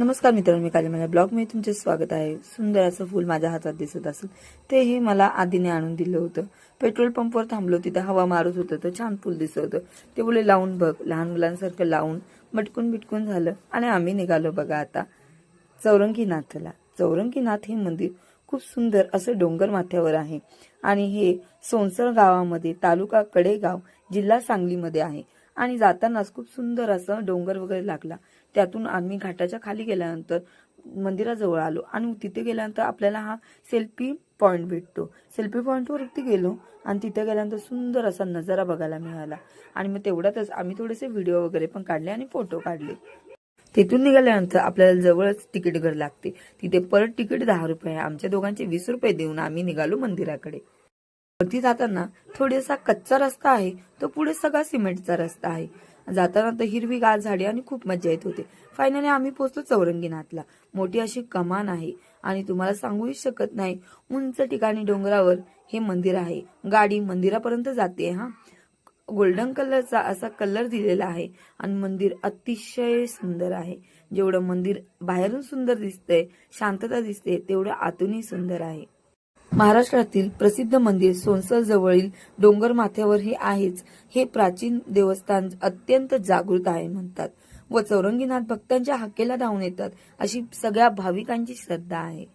नमस्कार मित्रांनो, मी काली माझ्या ब्लॉग मध्ये तुमचे स्वागत आहे। सुंदर असं फूल माझ्या हातात दिसत असेल ते हे मला आधीने आणून दिलं होतं। पेट्रोल पंपवर थांबलो, तिथे हवा मारत होतं तर छान फूल दिसत होतं। ते बोले लावून बघ, लहान मुलांसारखं लावून मटकून बिटकून झालं आणि आम्ही निघालो बघा आता चौरंगीनाथला। चौरंगीनाथ हे मंदिर खूप सुंदर असं डोंगर माथ्यावर आहे आणि हे सोनसर गावामध्ये, तालुका कडेगाव, जिल्हा सांगलीमध्ये आहे। आणि जातानाच खूप सुंदर असं डोंगर वगैरे लागला। त्यातून आम्ही घाटाच्या खाली गेल्यानंतर मंदिराजवळ आलो आणि तिथे गेल्यानंतर आपल्याला हा सेल्फी पॉइंट भेटतो। सेल्फी पॉइंटवर वरती गेलो आणि तिथे गेल्यानंतर सुंदर असा नजारा बघायला मिळाला आणि मग तेवढ्यातच आम्ही थोडेसे व्हिडिओ वगैरे पण काढले आणि फोटो काढले। तिथून निघाल्यानंतर आपल्याला जवळच तिकीट घर लागते। तिथे परत तिकीट 10 रुपये, आमच्या दोघांचे 20 रुपये देऊन आम्ही निघालो मंदिराकडे। वरती जाताना थोडासा कच्चा रस्ता आहे, तो पुढे सगळा सिमेंटचा रस्ता आहे। जाताना तर हिरवीगार झाडे आणि खूप मजा येत होते। फायनली आम्ही पोहोचलो चौरंगीनाथला। मोठी अशी कमान आहे आणि तुम्हाला सांगूही शकत नाही, उंच ठिकाणी डोंगरावर हे मंदिर आहे। गाडी मंदिरापर्यंत जाते हा। गोल्डन कलरचा असा कलर दिलेला आहे आणि मंदिर अतिशय सुंदर आहे। जेवढं मंदिर बाहेरून सुंदर दिसतंय, शांतता दिसते, तेवढं आतूनही सुंदर आहे। महाराष्ट्रातील प्रसिद्ध मंदिर सोनसर जवळील डोंगर माथ्यावर हे आहेच। हे प्राचीन देवस्थान अत्यंत जागृत आहे म्हणतात व चौरंगीनाथ भक्तांच्या हाकेला धावून येतात अशी सगळ्या भाविकांची श्रद्धा आहे।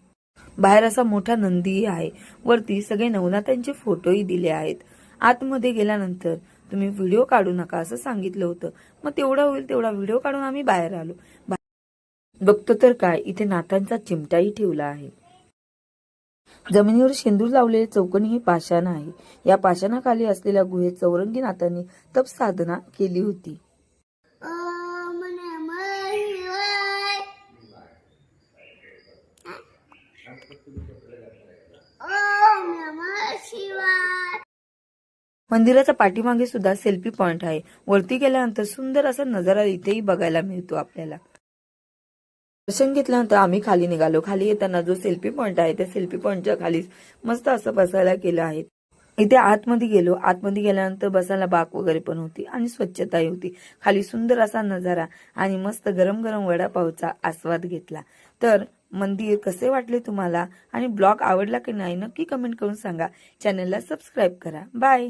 बाहेर असा मोठा नंदी आहे, वरती सगळे नवनाथांचे फोटोही दिले आहेत। आतमध्ये गेल्यानंतर तुम्ही व्हिडिओ काढू नका असं सांगितलं होतं, मग तेवढा होईल तेवढा व्हिडिओ काढून आम्ही बाहेर आलो। बघतो तर काय, इथे नाथांचा चिमटाही ठेवला आहे। जमिनीवर शेंदूर लावलेले चौकोनी हे पाषाण आहे। या पाषाणाखाली असलेल्या गुहेत चौरंगीनाथांनी तप साधना केली होती। मंदिराच्या पाठीमागे सुद्धा सेल्फी पॉइंट आहे। वरती गेल्यानंतर सुंदर असा नजारा इथेही बघायला मिळतो आपल्याला। दर्शन घेतल्यानंतर आम्ही खाली निघालो। खाली येताना जो सेल्फी पॉइंट आहे त्या सेल्फी पॉइंटच्या खाली मस्त असं बसायला केलं आहे। इथे आतमध्ये गेलो, आतमध्ये गेल्यानंतर बसायला बाक वगैरे पण होती आणि स्वच्छताही होती। खाली सुंदर असा नजारा आणि मस्त गरम गरम वडापावचा आस्वाद घेतला। तर मंदिर कसे वाटले तुम्हाला आणि ब्लॉग आवडला की नाही नक्की कमेंट करून सांगा। चॅनलला सबस्क्राईब करा। बाय।